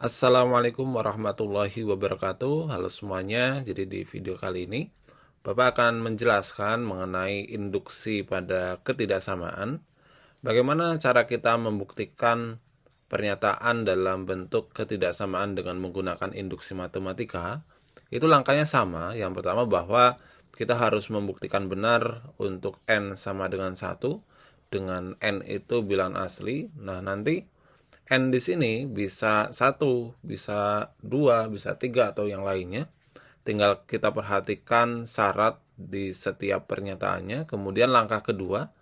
Assalamualaikum warahmatullahi wabarakatuh. Halo semuanya. Jadi di video kali ini Bapak akan menjelaskan mengenai induksi pada ketidaksamaan. Bagaimana cara kita membuktikan pernyataan dalam bentuk ketidaksamaan dengan menggunakan induksi matematika? Itu langkahnya sama. Yang pertama bahwa kita harus membuktikan benar untuk n sama dengan 1 dengan n itu bilangan asli. Nah, nanti N di sini bisa 1, bisa 2, bisa 3 atau yang lainnya. Tinggal kita perhatikan syarat di setiap pernyataannya. Kemudian langkah kedua,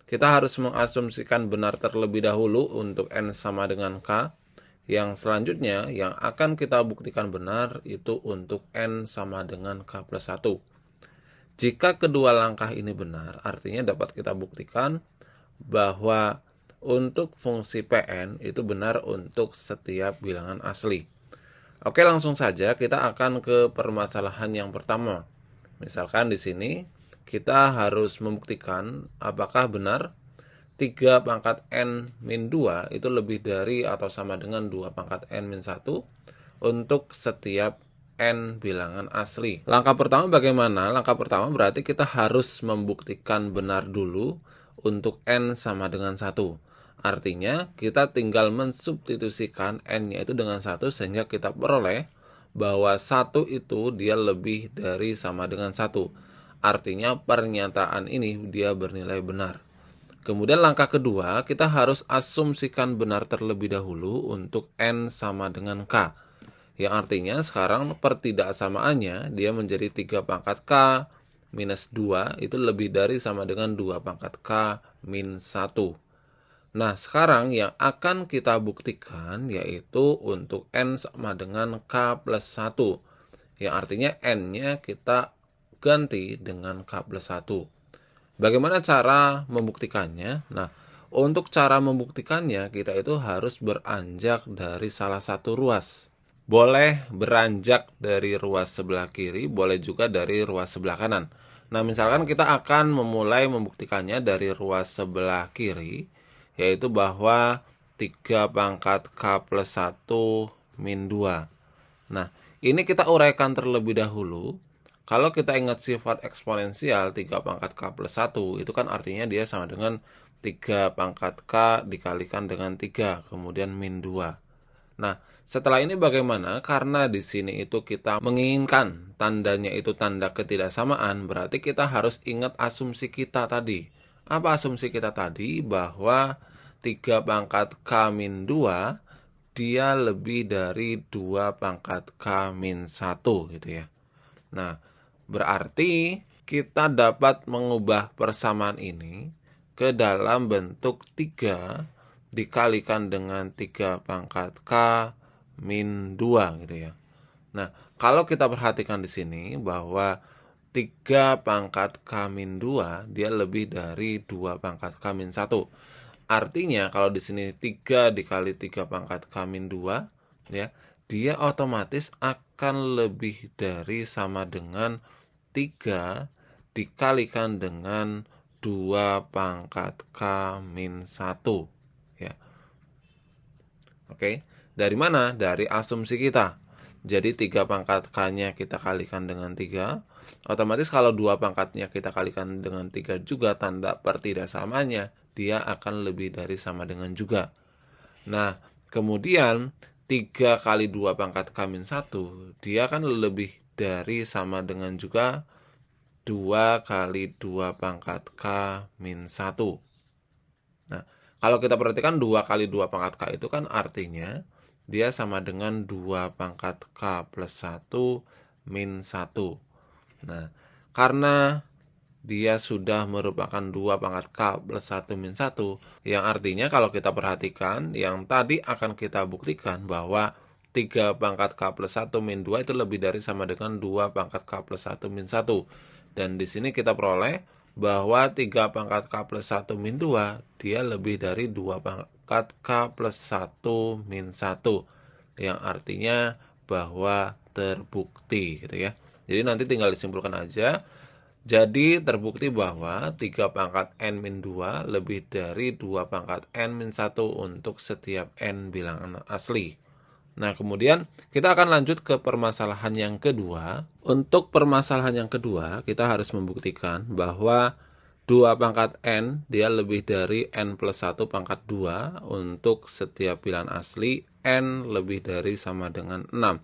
kita harus mengasumsikan benar terlebih dahulu untuk N sama dengan K. Yang selanjutnya, yang akan kita buktikan benar itu untuk N sama dengan K plus 1. Jika kedua langkah ini benar, artinya dapat kita buktikan bahwa untuk fungsi Pn itu benar untuk setiap bilangan asli. Oke, langsung saja kita akan ke permasalahan yang pertama. Misalkan di sini kita harus membuktikan apakah benar 3 pangkat n min 2 itu lebih dari atau sama dengan 2 pangkat n min 1 untuk setiap n bilangan asli. Langkah pertama bagaimana? Langkah pertama berarti kita harus membuktikan benar dulu untuk n sama dengan 1. Artinya kita tinggal mensubstitusikan n-nya itu dengan 1 sehingga kita peroleh bahwa 1 itu dia lebih dari sama dengan 1. Artinya pernyataan ini dia bernilai benar. Kemudian langkah kedua, kita harus asumsikan benar terlebih dahulu untuk n sama dengan k. Yang artinya sekarang pertidaksamaannya dia menjadi 3 pangkat k minus 2 itu lebih dari sama dengan 2 pangkat k min 1. Nah, sekarang yang akan kita buktikan yaitu untuk n sama dengan k plus 1. Yang artinya n-nya kita ganti dengan k plus 1. Bagaimana cara membuktikannya? Nah, untuk cara membuktikannya kita itu harus beranjak dari salah satu ruas. Boleh beranjak dari ruas sebelah kiri, boleh juga dari ruas sebelah kanan. Nah, misalkan kita akan memulai membuktikannya dari ruas sebelah kiri, yaitu bahwa 3 pangkat k plus 1 min 2. Nah, ini kita uraikan terlebih dahulu. Kalau kita ingat sifat eksponensial 3 pangkat k plus 1, itu kan artinya dia sama dengan 3 pangkat k dikalikan dengan 3, kemudian min 2. Nah, setelah ini bagaimana? Karena di sini itu kita menginginkan tandanya itu tanda ketidaksamaan, berarti kita harus ingat asumsi kita tadi. Apa asumsi kita tadi? Bahwa 3 pangkat k min 2 dia lebih dari 2 pangkat k min 1 gitu ya. Nah, berarti kita dapat mengubah persamaan ini ke dalam bentuk 3 dikalikan dengan 3 pangkat k min 2 gitu ya. Nah, kalau kita perhatikan di sini bahwa 3 pangkat k min 2 dia lebih dari 2 pangkat k min 1. Artinya kalau di sini 3 dikali 3 pangkat k min 2 ya, dia otomatis akan lebih dari sama dengan 3 dikalikan dengan 2 pangkat k min 1 ya. Oke, dari mana? Dari asumsi kita. Jadi 3 pangkat k-nya kita kalikan dengan 3. Otomatis kalau 2 pangkatnya kita kalikan dengan 3 juga, tanda pertidaksamaannya dia akan lebih dari sama dengan juga. Nah, kemudian 3 kali 2 pangkat k min 1 dia kan lebih dari sama dengan juga 2 kali 2 pangkat k min 1. Nah, kalau kita perhatikan 2 kali 2 pangkat k itu kan artinya dia sama dengan 2 pangkat k plus 1 min 1. Nah, karena dia sudah merupakan 2 pangkat k plus 1 min 1, yang artinya kalau kita perhatikan, yang tadi akan kita buktikan bahwa 3 pangkat k plus 1 min 2 itu lebih dari sama dengan 2 pangkat k plus 1 min 1. Dan di sini kita peroleh bahwa 3 pangkat k plus 1 min 2, dia lebih dari 2 pangkat k plus 1 min 1. Yang artinya bahwa terbukti gitu ya. Jadi nanti tinggal disimpulkan aja. Jadi terbukti bahwa 3 pangkat n min 2 lebih dari 2 pangkat n min 1 untuk setiap n bilangan asli. Nah, kemudian kita akan lanjut ke permasalahan yang kedua. Untuk permasalahan yang kedua, kita harus membuktikan bahwa 2 pangkat n dia lebih dari n plus 1 pangkat 2 untuk setiap bilangan asli n lebih dari sama dengan 6.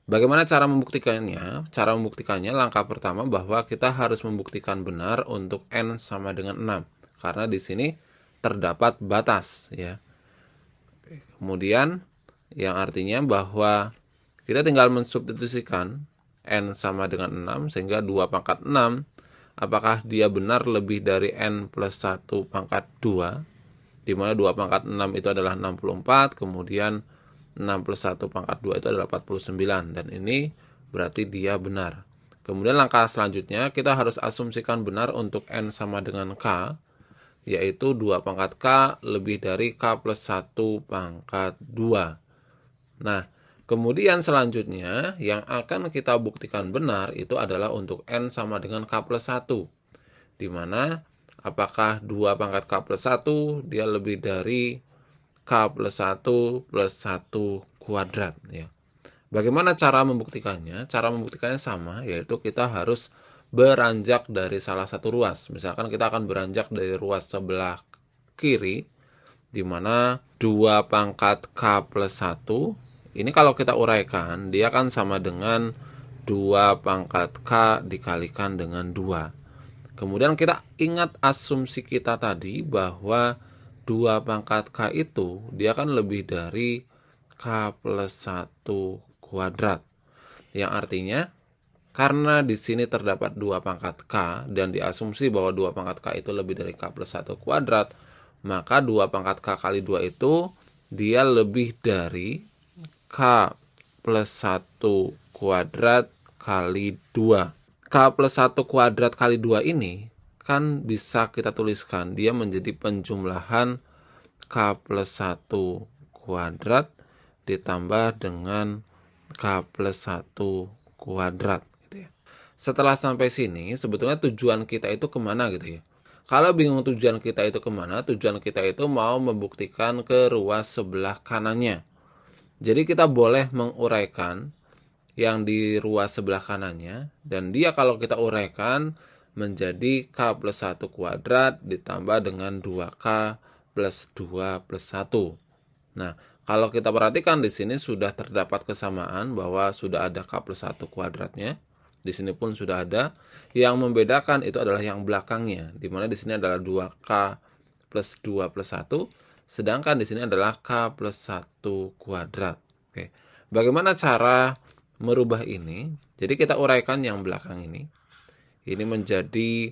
Bagaimana cara membuktikannya? Cara membuktikannya langkah pertama bahwa kita harus membuktikan benar untuk n sama dengan 6. Karena di sini terdapat batas ya. Kemudian yang artinya bahwa kita tinggal mensubstitusikan n sama dengan 6 sehingga 2 pangkat 6 apakah dia benar lebih dari n plus 1 pangkat 2, di mana 2 pangkat 6 itu adalah 64, kemudian 6 plus 1 pangkat 2 itu adalah 49, dan ini berarti dia benar. Kemudian langkah selanjutnya kita harus asumsikan benar untuk n sama dengan k, yaitu 2 pangkat k lebih dari k plus 1 pangkat 2. Nah, kemudian selanjutnya yang akan kita buktikan benar itu adalah untuk n sama dengan k plus 1. Di mana apakah 2 pangkat k plus 1 dia lebih dari k plus 1 plus 1 kuadrat ya. Bagaimana cara membuktikannya? Cara membuktikannya sama, yaitu kita harus beranjak dari salah satu ruas. Misalkan kita akan beranjak dari ruas sebelah kiri, di mana 2 pangkat k plus 1, ini kalau kita uraikan, dia kan sama dengan 2 pangkat k dikalikan dengan 2. Kemudian kita ingat asumsi kita tadi bahwa 2 pangkat k itu dia kan lebih dari k plus 1 kuadrat. Yang artinya karena di sini terdapat 2 pangkat k dan diasumsi bahwa 2 pangkat k itu lebih dari k plus 1 kuadrat, maka 2 pangkat k kali 2 itu dia lebih dari k plus 1 kuadrat kali 2. K plus 1 kuadrat kali 2 ini kan bisa kita tuliskan dia menjadi penjumlahan k plus 1 kuadrat ditambah dengan k plus 1 kuadrat gitu ya. Setelah sampai sini sebetulnya tujuan kita itu kemana gitu ya. Kalau bingung tujuan kita itu kemana, tujuan kita itu mau membuktikan ke ruas sebelah kanannya. Jadi kita boleh menguraikan yang di ruas sebelah kanannya, dan dia kalau kita uraikan menjadi k plus 1 kuadrat ditambah dengan 2k plus 2 plus 1. Nah, kalau kita perhatikan di sini sudah terdapat kesamaan bahwa sudah ada k plus 1 kuadratnya. Di sini pun sudah ada. Yang membedakan itu adalah yang belakangnya, di mana di sini adalah 2k plus 2 plus 1, sedangkan di sini adalah k plus 1 kuadrat. Oke. Bagaimana cara merubah ini? Jadi kita uraikan yang belakang ini. Ini menjadi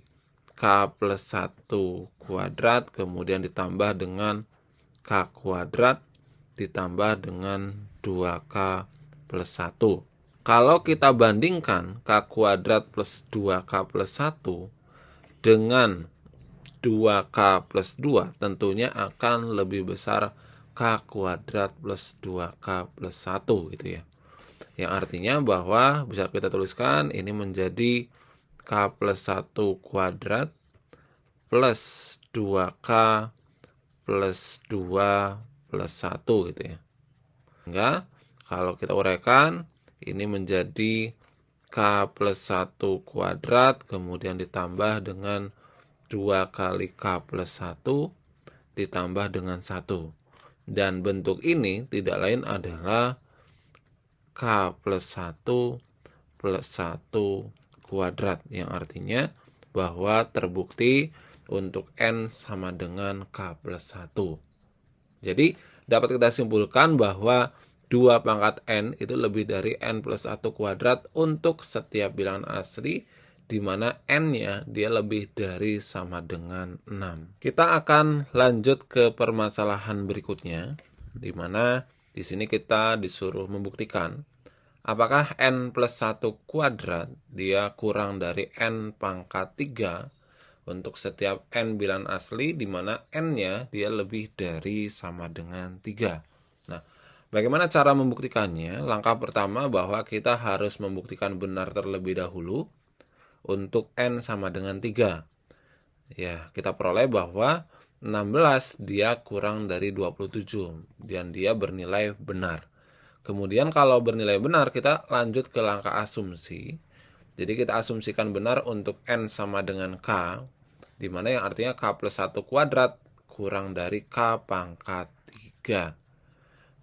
k plus 1 kuadrat, kemudian ditambah dengan k kuadrat, ditambah dengan 2k plus 1. Kalau kita bandingkan k kuadrat plus 2k plus 1 dengan 2k plus 2, tentunya akan lebih besar k kuadrat plus 2k plus 1 gitu ya. Yang artinya bahwa bisa kita tuliskan ini menjadi k plus 1 kuadrat plus 2k plus 2 plus 1 gitu ya. Sehingga kalau kita uraikan ini menjadi k plus 1 kuadrat kemudian ditambah dengan 2 kali k plus 1 ditambah dengan 1. Dan bentuk ini tidak lain adalah k plus 1 plus 1 kuadrat, yang artinya bahwa terbukti untuk n sama dengan k plus 1. Jadi dapat kita simpulkan bahwa 2 pangkat n itu lebih dari n plus 1 kuadrat untuk setiap bilangan asli, di mana n-nya dia lebih dari sama dengan 6. Kita akan lanjut ke permasalahan berikutnya, di mana di sini kita disuruh membuktikan apakah n plus 1 kuadrat dia kurang dari n pangkat 3 untuk setiap n bilangan asli, di mana n-nya dia lebih dari sama dengan 3. Nah, bagaimana cara membuktikannya? Langkah pertama bahwa kita harus membuktikan benar terlebih dahulu untuk n sama dengan 3. Ya, kita peroleh bahwa 16 dia kurang dari 27 dan dia bernilai benar. Kemudian kalau bernilai benar, kita lanjut ke langkah asumsi. Jadi kita asumsikan benar untuk N sama dengan K, di mana yang artinya K plus 1 kuadrat kurang dari K pangkat 3.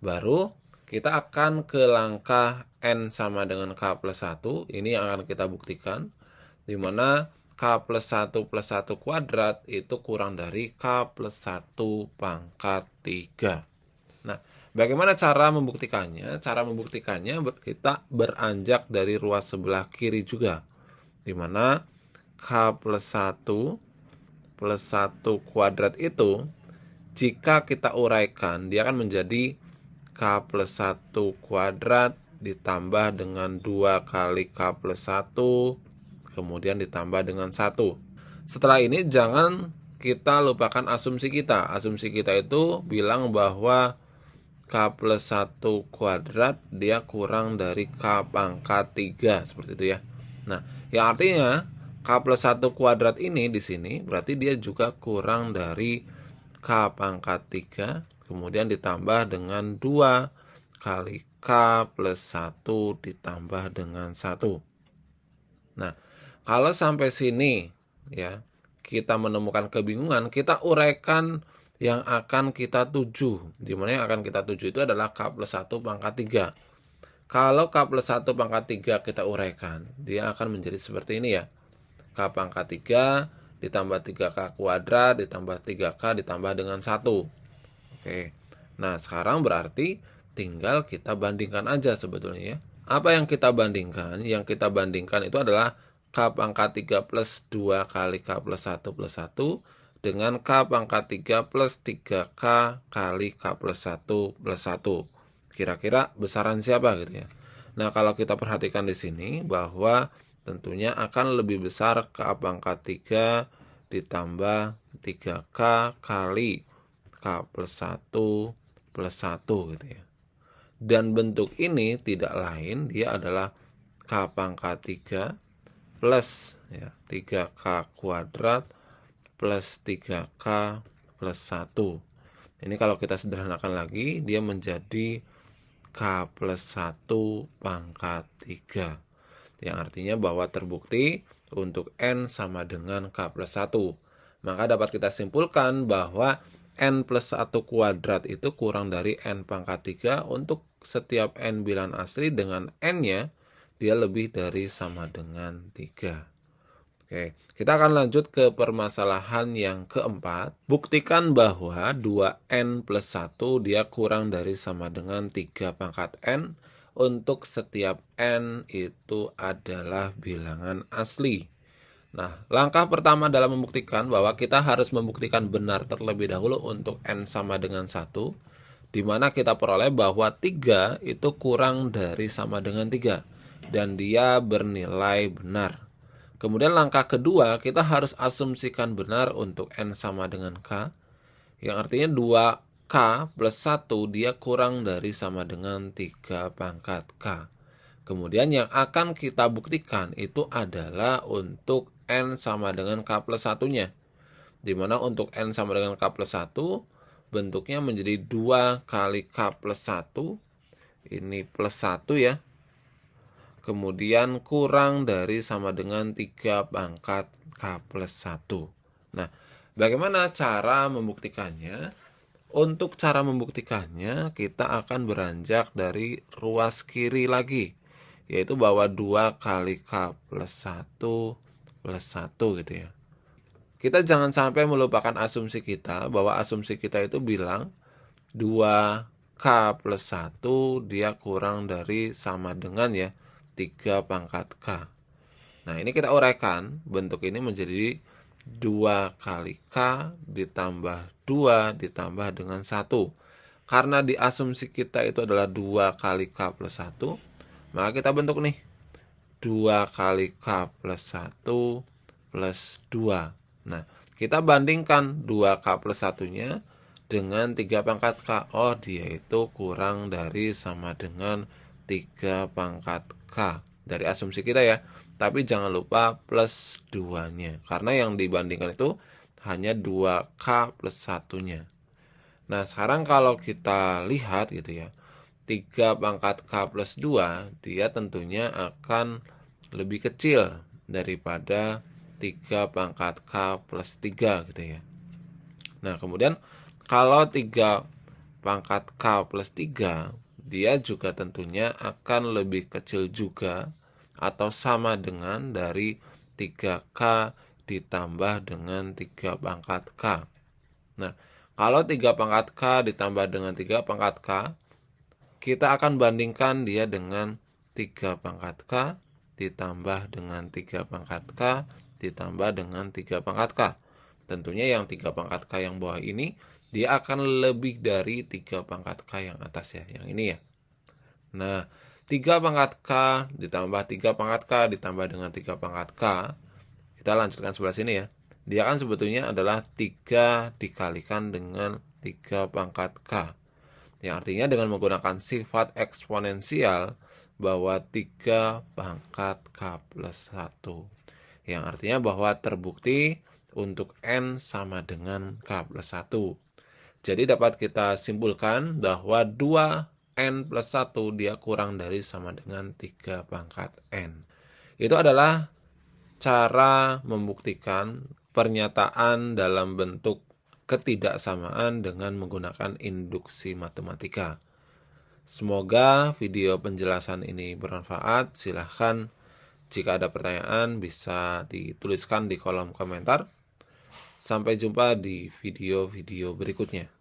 Baru kita akan ke langkah N sama dengan K plus 1, ini yang akan kita buktikan, di mana K plus 1 plus 1 kuadrat itu kurang dari K plus 1 pangkat 3. Nah, bagaimana cara membuktikannya? Cara membuktikannya kita beranjak dari ruas sebelah kiri juga, di mana K plus 1 plus 1 kuadrat itu, jika kita uraikan, dia akan menjadi K plus 1 kuadrat ditambah dengan 2 kali K plus 1, kemudian ditambah dengan 1. Setelah ini jangan kita lupakan asumsi kita. Asumsi kita itu bilang bahwa K plus 1 kuadrat dia kurang dari K pangkat 3, seperti itu ya. Nah, yang artinya K plus 1 kuadrat ini di sini berarti dia juga kurang dari K pangkat 3, kemudian ditambah dengan 2 kali K plus 1 ditambah dengan 1. Nah, kalau sampai sini ya, kita menemukan kebingungan, kita uraikan yang akan kita tuju. Di mana yang akan kita tuju itu adalah K plus 1 pangkat 3. Kalau K plus 1 pangkat 3 kita uraikan, dia akan menjadi seperti ini ya. K pangkat 3 ditambah 3K kuadrat ditambah 3K ditambah dengan 1. Oke. Nah, sekarang berarti tinggal kita bandingkan aja sebetulnya ya. Apa yang kita bandingkan? Yang kita bandingkan itu adalah K pangkat 3 plus 2 kali K plus 1 plus 1 dengan K pangkat 3 plus 3K kali K plus 1 plus 1. Kira-kira besaran siapa gitu ya. Nah, kalau kita perhatikan di sini bahwa tentunya akan lebih besar K pangkat 3 ditambah 3K kali K plus 1 plus 1 gitu ya. Dan bentuk ini tidak lain, dia adalah K pangkat 3 plus ya, 3K kuadrat plus 3K plus 1. Ini kalau kita sederhanakan lagi, dia menjadi K plus 1 pangkat 3. Yang artinya bahwa terbukti untuk N sama dengan K plus 1. Maka dapat kita simpulkan bahwa N plus 1 kuadrat itu kurang dari N pangkat 3 untuk setiap N bilangan asli dengan N-nya dia lebih dari sama dengan 3. Oke, kita akan lanjut ke permasalahan yang keempat. Buktikan bahwa 2N plus 1 dia kurang dari sama dengan 3 pangkat N untuk setiap N itu adalah bilangan asli. Nah, langkah pertama dalam membuktikan bahwa kita harus membuktikan benar terlebih dahulu untuk N sama dengan 1, di mana kita peroleh bahwa 3 itu kurang dari sama dengan 3, dan dia bernilai benar. Kemudian langkah kedua, kita harus asumsikan benar untuk N sama dengan K, yang artinya 2K plus 1 dia kurang dari sama dengan 3 pangkat K. Kemudian yang akan kita buktikan itu adalah untuk N sama dengan K plus 1-nya. Dimana untuk N sama dengan K plus 1, bentuknya menjadi 2 kali K plus 1. Ini plus 1 ya. Kemudian kurang dari sama dengan 3 pangkat K plus 1. Nah, bagaimana cara membuktikannya? Untuk cara membuktikannya, kita akan beranjak dari ruas kiri lagi, yaitu bahwa 2 kali K plus 1 plus 1 gitu ya. Kita jangan sampai melupakan asumsi kita, bahwa asumsi kita itu bilang 2K plus 1 dia kurang dari sama dengan ya 3 pangkat K. Nah, ini kita uraikan, bentuk ini menjadi 2 kali K ditambah 2 ditambah dengan 1. Karena di asumsi kita itu adalah 2 kali K plus 1, maka kita bentuk nih 2 kali K plus 1 plus 2. Nah, kita bandingkan 2K plus 1-nya dengan 3 pangkat K. Oh, dia itu kurang dari sama dengan 3 pangkat K. Dari asumsi kita ya. Tapi jangan lupa plus 2-nya. Karena yang dibandingkan itu hanya 2K plus 1-nya. Nah, sekarang kalau kita lihat gitu ya. 3 pangkat K plus 2, dia tentunya akan lebih kecil daripada 3 pangkat K plus 3 gitu ya. Nah, kemudian kalau 3 pangkat K plus 3, dia juga tentunya akan lebih kecil juga atau sama dengan dari 3K ditambah dengan 3 pangkat K. Nah, kalau 3 pangkat K ditambah dengan 3 pangkat K, kita akan bandingkan dia dengan 3 pangkat K ditambah dengan 3 pangkat K ditambah dengan 3 pangkat K. Tentunya yang 3 pangkat K yang bawah ini, dia akan lebih dari 3 pangkat K yang atas ya, yang ini ya. Nah, 3 pangkat K ditambah 3 pangkat K ditambah dengan 3 pangkat K, kita lanjutkan sebelah sini ya. Dia kan sebetulnya adalah 3 dikalikan dengan 3 pangkat K. Yang artinya dengan menggunakan sifat eksponensial bahwa 3 pangkat K plus 1. Yang artinya bahwa terbukti untuk N sama dengan K plus 1. Jadi dapat kita simpulkan bahwa 2N plus 1 dia kurang dari sama dengan 3 pangkat N. Itu adalah cara membuktikan pernyataan dalam bentuk ketidaksamaan dengan menggunakan induksi matematika. Semoga video penjelasan ini bermanfaat. Silahkan jika ada pertanyaan bisa dituliskan di kolom komentar. Sampai jumpa di video-video berikutnya.